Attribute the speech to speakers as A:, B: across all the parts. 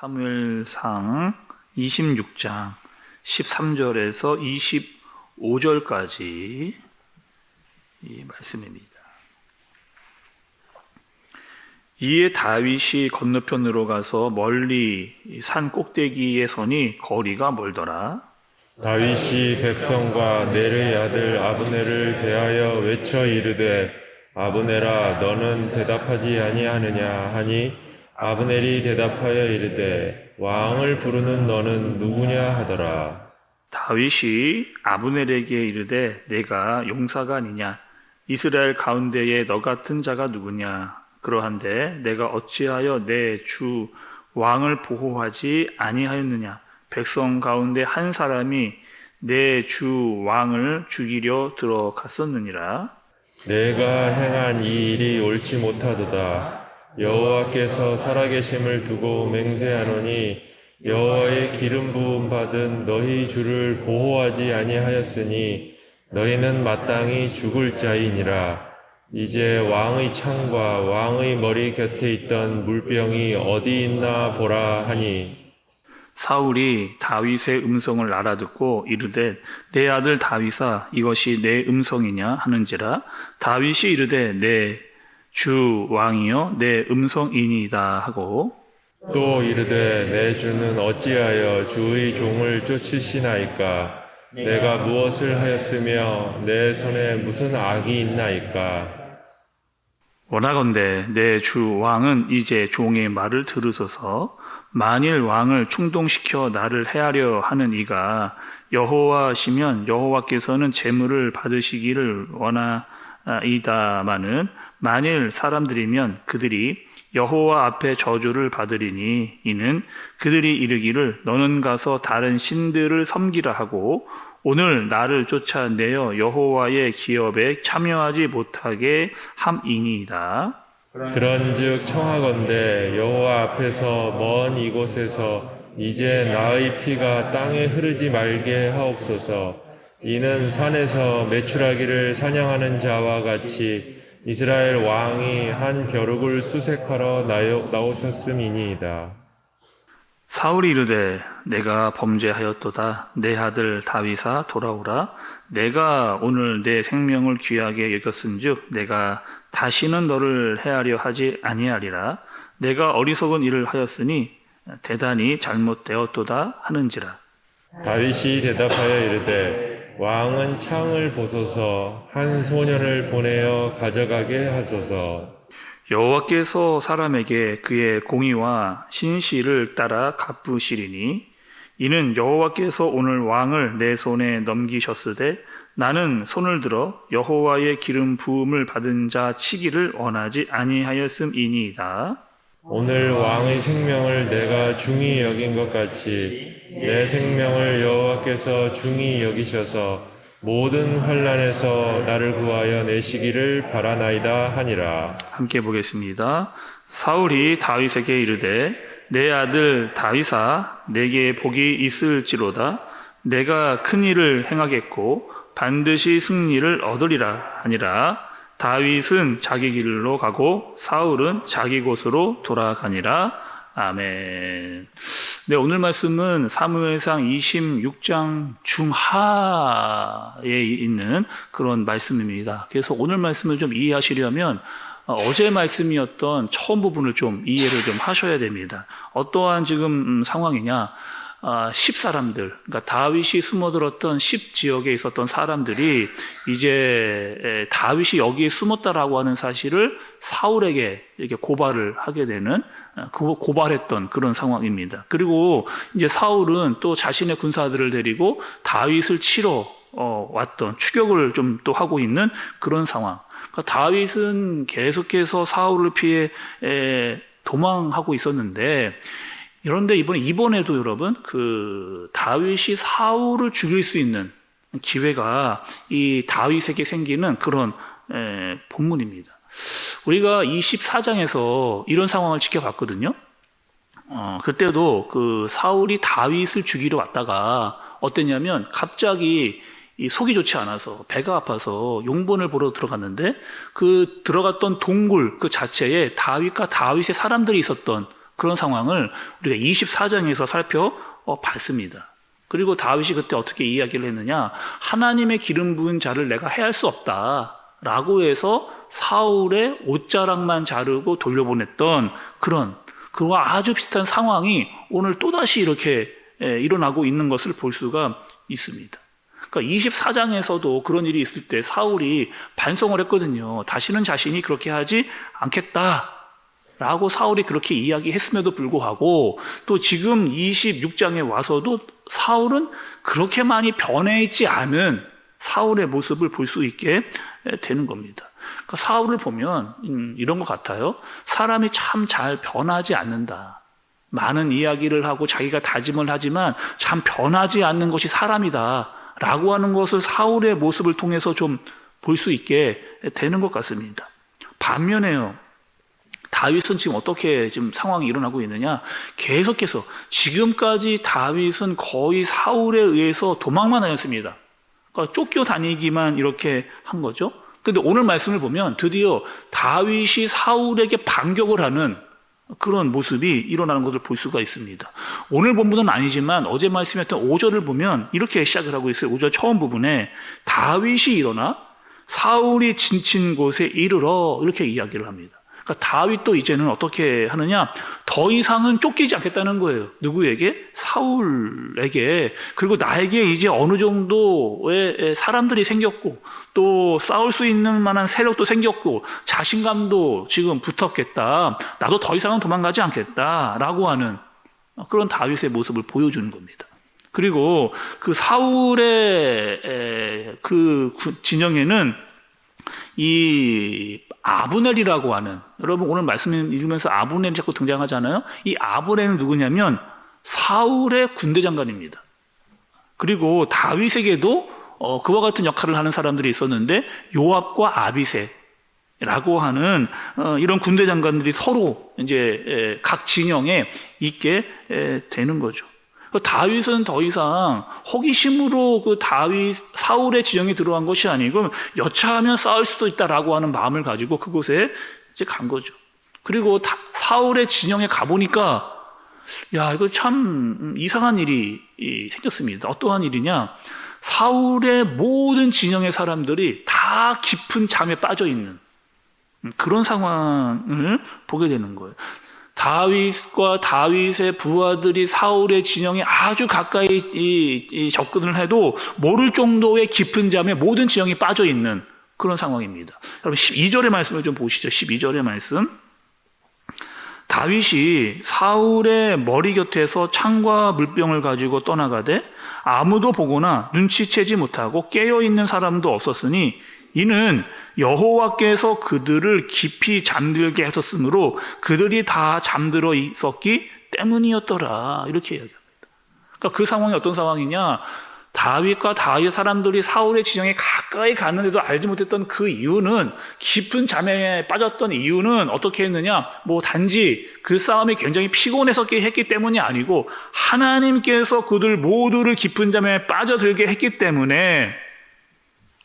A: 사무엘상 26장 13절에서 25절까지 이 말씀입니다. 이에 다윗이 건너편으로 가서 멀리 산 꼭대기에 서니 거리가 멀더라.
B: 다윗이 백성과 네르의 아들 아브넬을 대하여 외쳐 이르되 아브넬아 너는 대답하지 아니하느냐 하니 아브넬이 대답하여 이르되 왕을 부르는 너는 누구냐 하더라.
A: 다윗이 아브넬에게 이르되 내가 용사가 아니냐 이스라엘 가운데에 너 같은 자가 누구냐 그러한데 내가 어찌하여 내 주 왕을 보호하지 아니하였느냐 백성 가운데 한 사람이 내 주 왕을 죽이려 들어갔었느니라.
B: 내가 행한 이 일이 옳지 못하도다. 여호와께서 살아계심을 두고 맹세하노니 여호와의 기름 부음 받은 너희 주를 보호하지 아니하였으니 너희는 마땅히 죽을 자이니라. 이제 왕의 창과 왕의 머리 곁에 있던 물병이 어디 있나 보라 하니
A: 사울이 다윗의 음성을 알아듣고 이르되 내 아들 다윗아 이것이 내 음성이냐 하는지라. 다윗이 이르되 내 주 왕이여 내 음성이니이다 하고
B: 또 이르되 내 주는 어찌하여 주의 종을 쫓으시나이까. 내가 무엇을 하였으며 내 손에 무슨 악이 있나이까.
A: 원하건대 내 주 왕은 이제 종의 말을 들으소서. 만일 왕을 충동시켜 나를 해하려 하는 이가 여호와시면 여호와께서는 재물을 받으시기를 원하이다마는 만일 사람들이면 그들이 여호와 앞에 저주를 받으리니 이는 그들이 이르기를 너는 가서 다른 신들을 섬기라 하고 오늘 나를 쫓아내어 여호와의 기업에 참여하지 못하게 함이니이다.
B: 그런즉 청하건대 여호와 앞에서 먼 이곳에서 이제 나의 피가 땅에 흐르지 말게 하옵소서. 이는 산에서 메추라기를 사냥하는 자와 같이 이스라엘 왕이 한 벼룩을 수색하러 나오셨음이니이다.
A: 사울이 이르되 내가 범죄하였도다. 내 아들 다윗아 돌아오라. 내가 오늘 내 생명을 귀하게 여겼은즉 내가 다시는 너를 해하려 하지 아니하리라. 내가 어리석은 일을 하였으니 대단히 잘못되었도다 하는지라.
B: 다윗이 대답하여 이르되 왕은 창을 보소서. 한 소년을 보내어 가져가게 하소서.
A: 여호와께서 사람에게 그의 공의와 신실을 따라 갚으시리니 이는 여호와께서 오늘 왕을 내 손에 넘기셨으되 나는 손을 들어 여호와의 기름 부음을 받은 자 치기를 원하지 아니하였음이니이다.
B: 오늘 왕의 생명을 내가 중히 여긴 것 같이 내 생명을 여호와께서 중히 여기셔서 모든 환난에서 나를 구하여 내시기를 바라나이다 하니라.
A: 함께 보겠습니다. 사울이 다윗에게 이르되 내 아들 다윗아 내게 복이 있을지로다. 내가 큰 일을 행하겠고 반드시 승리를 얻으리라 하니라. 다윗은 자기 길로 가고 사울은 자기 곳으로 돌아가니라. 아멘. 네, 오늘 말씀은 사무엘상 26장 중하에 있는 그런 말씀입니다. 그래서 오늘 말씀을 좀 이해하시려면 어제 말씀이었던 처음 부분을 좀 이해를 좀 하셔야 됩니다. 어떠한 지금 상황이냐? 10사람들, 그러니까 다윗이 숨어들었던 10지역에 있었던 사람들이 이제 다윗이 여기에 숨었다라고 하는 사실을 사울에게 이렇게 고발을 하게 되는, 고발했던 그런 상황입니다. 그리고 이제 사울은 또 자신의 군사들을 데리고 다윗을 치러 왔던, 추격을 좀 또 하고 있는 그런 상황. 그러니까 다윗은 계속해서 사울을 피해 도망하고 있었는데, 그런데 이번에도 여러분, 다윗이 사울을 죽일 수 있는 기회가 이 다윗에게 생기는 그런 본문입니다. 우리가 24장에서 이런 상황을 지켜봤거든요. 그때도 사울이 다윗을 죽이러 왔다가 어땠냐면 갑자기 이 속이 좋지 않아서 배가 아파서 용본을 보러 들어갔는데 그 들어갔던 동굴 그 자체에 다윗과 다윗의 사람들이 있었던 그런 상황을 우리가 24장에서 살펴봤습니다. 그리고 다윗이 그때 어떻게 이야기를 했느냐, 하나님의 기름 부은 자를 내가 해할 수 없다라고 해서 사울의 옷자락만 자르고 돌려보냈던 그와 아주 비슷한 상황이 오늘 또다시 이렇게 일어나고 있는 것을 볼 수가 있습니다. 그러니까 24장에서도 그런 일이 있을 때 사울이 반성을 했거든요. 다시는 자신이 그렇게 하지 않겠다라고 사울이 그렇게 이야기했음에도 불구하고 또 지금 26장에 와서도 사울은 그렇게 많이 변해 있지 않은 사울의 모습을 볼 수 있게 되는 겁니다. 그러니까 사울을 보면 이런 것 같아요. 사람이 참 잘 변하지 않는다. 많은 이야기를 하고 자기가 다짐을 하지만 참 변하지 않는 것이 사람이다 라고 하는 것을 사울의 모습을 통해서 좀 볼 수 있게 되는 것 같습니다. 반면에요, 다윗은 지금 어떻게 지금 상황이 일어나고 있느냐, 계속해서 지금까지 다윗은 거의 사울에 의해서 도망만 다녔습니다. 그러니까 쫓겨다니기만 이렇게 한 거죠. 그런데 오늘 말씀을 보면 드디어 다윗이 사울에게 반격을 하는 그런 모습이 일어나는 것을 볼 수가 있습니다. 오늘 본문은 아니지만 어제 말씀했던 5절을 보면 이렇게 시작을 하고 있어요. 5절 처음 부분에 다윗이 일어나 사울이 지친 곳에 이르러 이렇게 이야기를 합니다. 그러니까 다윗도 이제는 어떻게 하느냐, 더 이상은 쫓기지 않겠다는 거예요. 누구에게? 사울에게. 그리고 나에게 이제 어느 정도의 사람들이 생겼고 또 싸울 수 있는 만한 세력도 생겼고 자신감도 지금 붙었겠다. 나도 더 이상은 도망가지 않겠다라고 하는 그런 다윗의 모습을 보여주는 겁니다. 그리고 그 사울의 그 진영에는 이 아브넬이라고 하는, 여러분 오늘 말씀 읽으면서 아브넬이 자꾸 등장하잖아요. 이 아브넬은 누구냐면 사울의 군대 장관입니다. 그리고 다윗에게도 그와 같은 역할을 하는 사람들이 있었는데 요압과 아비새라고 하는 이런 군대 장관들이 서로 이제 각 진영에 있게 되는 거죠. 다윗은 더 이상 호기심으로 그 사울의 진영에 들어간 것이 아니고 여차하면 싸울 수도 있다라고 하는 마음을 가지고 그곳에 이제 간 거죠. 그리고 사울의 진영에 가보니까 야, 이거 참 이상한 일이 생겼습니다. 어떠한 일이냐? 사울의 모든 진영의 사람들이 다 깊은 잠에 빠져 있는 그런 상황을 보게 되는 거예요. 다윗과 다윗의 부하들이 사울의 진영에 아주 가까이 접근을 해도 모를 정도의 깊은 잠에 모든 진영이 빠져 있는 그런 상황입니다. 여러분 12절의 말씀을 좀 보시죠. 12절의 말씀. 다윗이 사울의 머리 곁에서 창과 물병을 가지고 떠나가되 아무도 보거나 눈치채지 못하고 깨어있는 사람도 없었으니 이는 여호와께서 그들을 깊이 잠들게 하셨으므로 그들이 다 잠들어 있었기 때문이었더라. 이렇게 이야기합니다. 그러니까 그 상황이 어떤 상황이냐, 다윗과 다윗의 사람들이 사울의 진영에 가까이 가는데도 알지 못했던 그 이유는, 깊은 잠에 빠졌던 이유는 어떻게 했느냐, 단지 그 싸움이 굉장히 피곤해서 했기 때문이 아니고 하나님께서 그들 모두를 깊은 잠에 빠져들게 했기 때문에,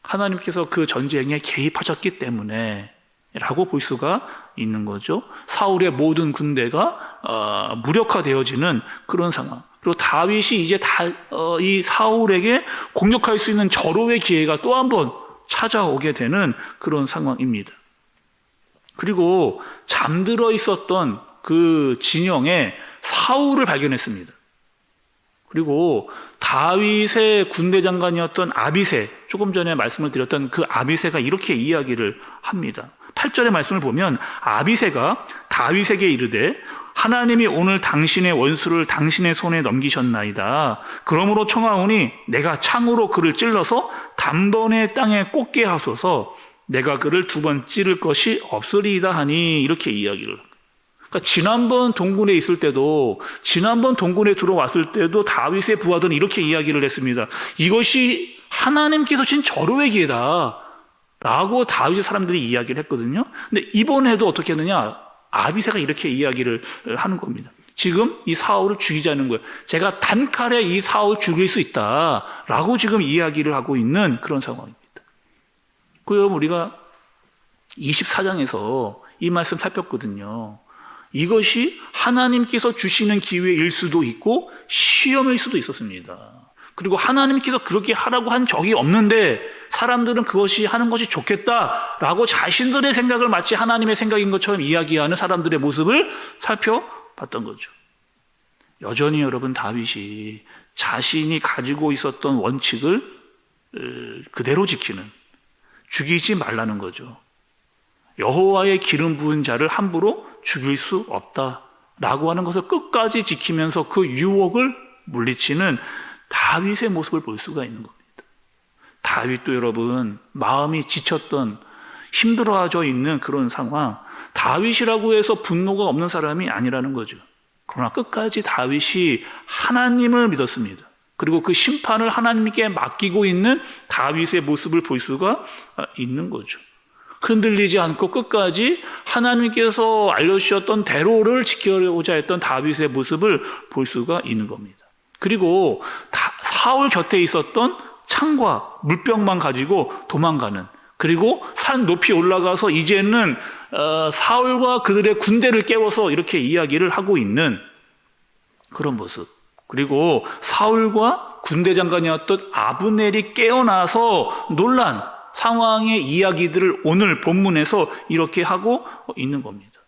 A: 하나님께서 그 전쟁에 개입하셨기 때문에 라고 볼 수가 있는 거죠. 사울의 모든 군대가 무력화되어지는 그런 상황. 그리고 다윗이 이제 이 사울에게 공격할 수 있는 절호의 기회가 또 한 번 찾아오게 되는 그런 상황입니다. 그리고 잠들어 있었던 그 진영에 사울을 발견했습니다. 그리고 다윗의 군대 장관이었던 아비새, 조금 전에 말씀을 드렸던 그 아비새가 이렇게 이야기를 합니다. 8절의 말씀을 보면 아비새가 다윗에게 이르되 하나님이 오늘 당신의 원수를 당신의 손에 넘기셨나이다. 그러므로 청하오니 내가 창으로 그를 찔러서 단번에 땅에 꽂게 하소서. 내가 그를 두 번 찌를 것이 없으리이다 하니, 이렇게 이야기를 합니다. 그러니까 지난번 동굴에 있을 때도, 지난번 동굴에 들어왔을 때도 다윗의 부하들은 이렇게 이야기를 했습니다. 이것이 하나님께서 신 절호의 기회다 라고 다윗의 사람들이 이야기를 했거든요. 근데 이번에도 어떻게 했느냐, 아비새가 이렇게 이야기를 하는 겁니다. 지금 이 사울을 죽이자는 거예요. 제가 단칼에 이 사울을 죽일 수 있다 라고 지금 이야기를 하고 있는 그런 상황입니다. 그럼 우리가 24장에서 이 말씀 살폈거든요. 이것이 하나님께서 주시는 기회일 수도 있고 시험일 수도 있었습니다. 그리고 하나님께서 그렇게 하라고 한 적이 없는데 사람들은 그것이 하는 것이 좋겠다라고 자신들의 생각을 마치 하나님의 생각인 것처럼 이야기하는 사람들의 모습을 살펴봤던 거죠. 여전히 여러분 다윗이 자신이 가지고 있었던 원칙을 그대로 지키는, 죽이지 말라는 거죠. 여호와의 기름 부은 자를 함부로 죽일 수 없다라고 하는 것을 끝까지 지키면서 그 유혹을 물리치는 다윗의 모습을 볼 수가 있는 겁니다. 다윗도 여러분 마음이 지쳤던, 힘들어져 있는 그런 상황, 다윗이라고 해서 분노가 없는 사람이 아니라는 거죠. 그러나 끝까지 다윗이 하나님을 믿었습니다. 그리고 그 심판을 하나님께 맡기고 있는 다윗의 모습을 볼 수가 있는 거죠. 흔들리지 않고 끝까지 하나님께서 알려주셨던 대로를 지키고자 했던 다윗의 모습을 볼 수가 있는 겁니다. 그리고 사울 곁에 있었던 창과 물병만 가지고 도망가는, 그리고 산 높이 올라가서 이제는 사울과 그들의 군대를 깨워서 이렇게 이야기를 하고 있는 그런 모습. 그리고 사울과 군대 장관이었던 아브넬이 깨어나서 놀란 상황의 이야기들을 오늘 본문에서 이렇게 하고 있는 겁니다.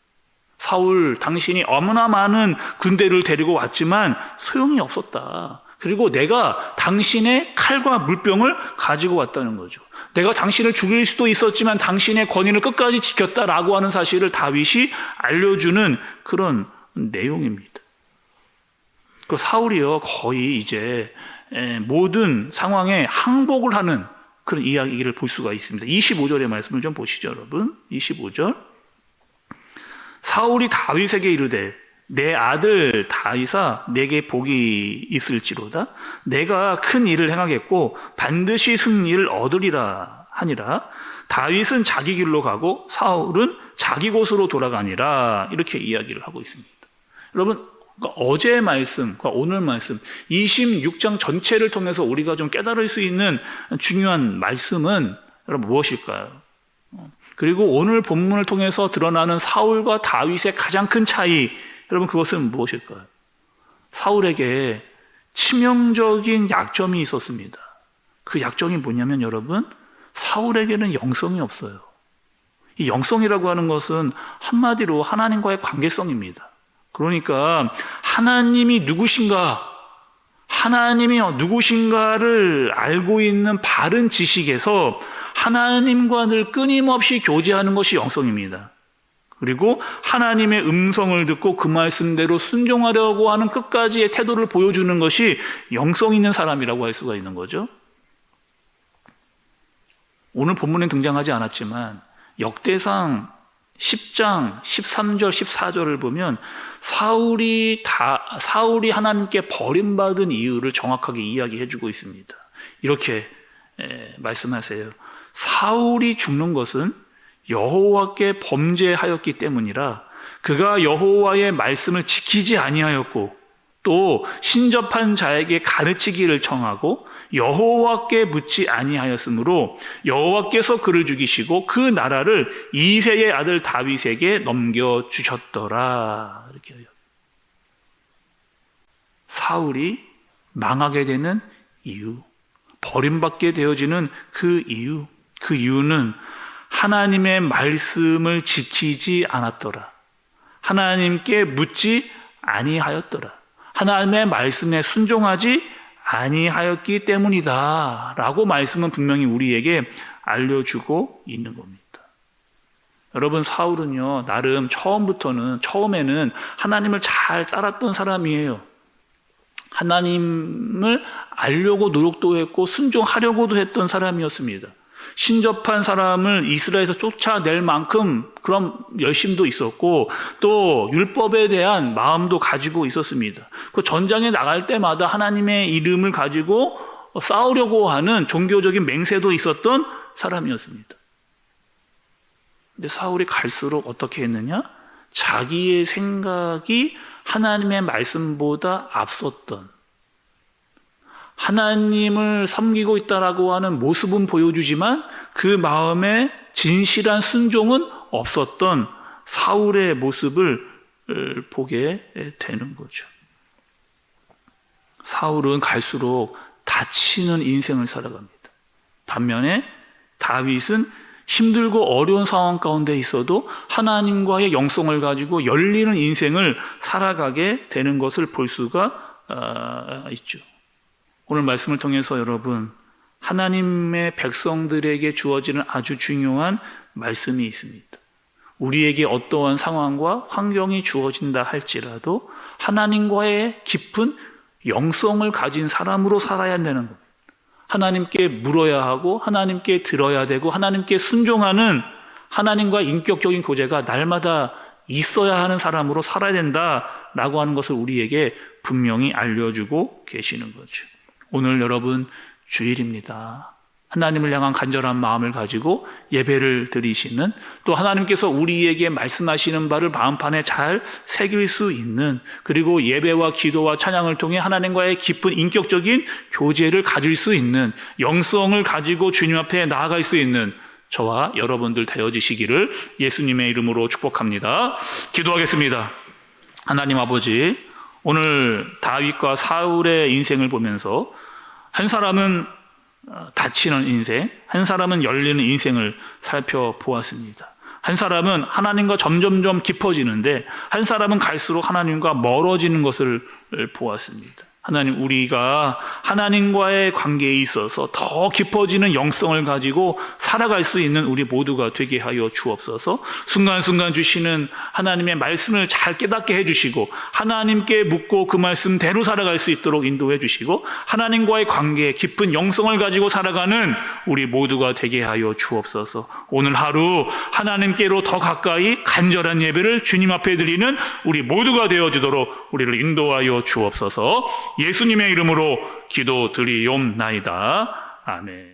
A: 사울, 당신이 너무나 많은 군대를 데리고 왔지만 소용이 없었다. 그리고 내가 당신의 칼과 물병을 가지고 왔다는 거죠. 내가 당신을 죽일 수도 있었지만 당신의 권위를 끝까지 지켰다라고 하는 사실을 다윗이 알려주는 그런 내용입니다. 그 사울이요, 거의 이제 모든 상황에 항복을 하는 그런 이야기를 볼 수가 있습니다. 25절의 말씀을 좀 보시죠, 여러분. 25절. 사울이 다윗에게 이르되 내 아들 다윗아 내게 복이 있을지로다. 내가 큰 일을 행하겠고 반드시 승리를 얻으리라 하니라. 다윗은 자기 길로 가고 사울은 자기 곳으로 돌아가니라. 이렇게 이야기를 하고 있습니다. 여러분, 어제의 말씀과 오늘 말씀 26장 전체를 통해서 우리가 좀 깨달을 수 있는 중요한 말씀은 여러분 무엇일까요? 그리고 오늘 본문을 통해서 드러나는 사울과 다윗의 가장 큰 차이, 여러분 그것은 무엇일까요? 사울에게 치명적인 약점이 있었습니다. 그 약점이 뭐냐면 여러분, 사울에게는 영성이 없어요. 이 영성이라고 하는 것은 한마디로 하나님과의 관계성입니다. 그러니까 하나님이 누구신가를 알고 있는 바른 지식에서 하나님과 늘 끊임없이 교제하는 것이 영성입니다. 그리고 하나님의 음성을 듣고 그 말씀대로 순종하려고 하는 끝까지의 태도를 보여주는 것이 영성 있는 사람이라고 할 수가 있는 거죠. 오늘 본문에 등장하지 않았지만 역대상 10장 13절 14절을 보면 사울이 하나님께 버림받은 이유를 정확하게 이야기해 주고 있습니다. 이렇게 말씀하세요. 사울이 죽는 것은 여호와께 범죄하였기 때문이라. 그가 여호와의 말씀을 지키지 아니하였고 또 신접한 자에게 가르치기를 청하고 여호와께 묻지 아니하였으므로 여호와께서 그를 죽이시고 그 나라를 이새의 아들 다윗에게 넘겨주셨더라. 이렇게 해요. 사울이 망하게 되는 이유, 버림받게 되어지는 그 이유는 하나님의 말씀을 지키지 않았더라. 하나님께 묻지 아니하였더라. 하나님의 말씀에 순종하지 아니하였기 때문이다 라고 말씀은 분명히 우리에게 알려주고 있는 겁니다. 여러분, 사울은요 나름 처음에는 하나님을 잘 따랐던 사람이에요. 하나님을 알려고 노력도 했고 순종하려고도 했던 사람이었습니다. 신접한 사람을 이스라엘에서 쫓아낼 만큼 그런 열심도 있었고 또 율법에 대한 마음도 가지고 있었습니다. 그 전장에 나갈 때마다 하나님의 이름을 가지고 싸우려고 하는 종교적인 맹세도 있었던 사람이었습니다. 근데 사울이 갈수록 어떻게 했느냐? 자기의 생각이 하나님의 말씀보다 앞섰던, 하나님을 섬기고 있다라고 하는 모습은 보여주지만 그 마음에 진실한 순종은 없었던 사울의 모습을 보게 되는 거죠. 사울은 갈수록 다치는 인생을 살아갑니다. 반면에 다윗은 힘들고 어려운 상황 가운데 있어도 하나님과의 영성을 가지고 열리는 인생을 살아가게 되는 것을 볼 수가 있죠. 오늘 말씀을 통해서 여러분, 하나님의 백성들에게 주어지는 아주 중요한 말씀이 있습니다. 우리에게 어떠한 상황과 환경이 주어진다 할지라도 하나님과의 깊은 영성을 가진 사람으로 살아야 한다는 겁니다. 하나님께 물어야 하고 하나님께 들어야 되고 하나님께 순종하는 하나님과 인격적인 교제가 날마다 있어야 하는 사람으로 살아야 된다라고 하는 것을 우리에게 분명히 알려주고 계시는 거죠. 오늘 여러분 주일입니다. 하나님을 향한 간절한 마음을 가지고 예배를 드리시는, 또 하나님께서 우리에게 말씀하시는 바를 마음판에 잘 새길 수 있는, 그리고 예배와 기도와 찬양을 통해 하나님과의 깊은 인격적인 교제를 가질 수 있는, 영성을 가지고 주님 앞에 나아갈 수 있는 저와 여러분들 되어지시기를 예수님의 이름으로 축복합니다. 기도하겠습니다. 하나님 아버지, 오늘 다윗과 사울의 인생을 보면서 한 사람은 다치는 인생, 한 사람은 열리는 인생을 살펴보았습니다. 한 사람은 하나님과 점점점 깊어지는데 한 사람은 갈수록 하나님과 멀어지는 것을 보았습니다. 하나님, 우리가 하나님과의 관계에 있어서 더 깊어지는 영성을 가지고 살아갈 수 있는 우리 모두가 되게 하여 주옵소서. 순간순간 주시는 하나님의 말씀을 잘 깨닫게 해주시고 하나님께 묻고 그 말씀대로 살아갈 수 있도록 인도해 주시고 하나님과의 관계에 깊은 영성을 가지고 살아가는 우리 모두가 되게 하여 주옵소서. 오늘 하루 하나님께로 더 가까이 간절한 예배를 주님 앞에 드리는 우리 모두가 되어지도록 우리를 인도하여 주옵소서. 예수님의 이름으로 기도드리옵나이다. 아멘.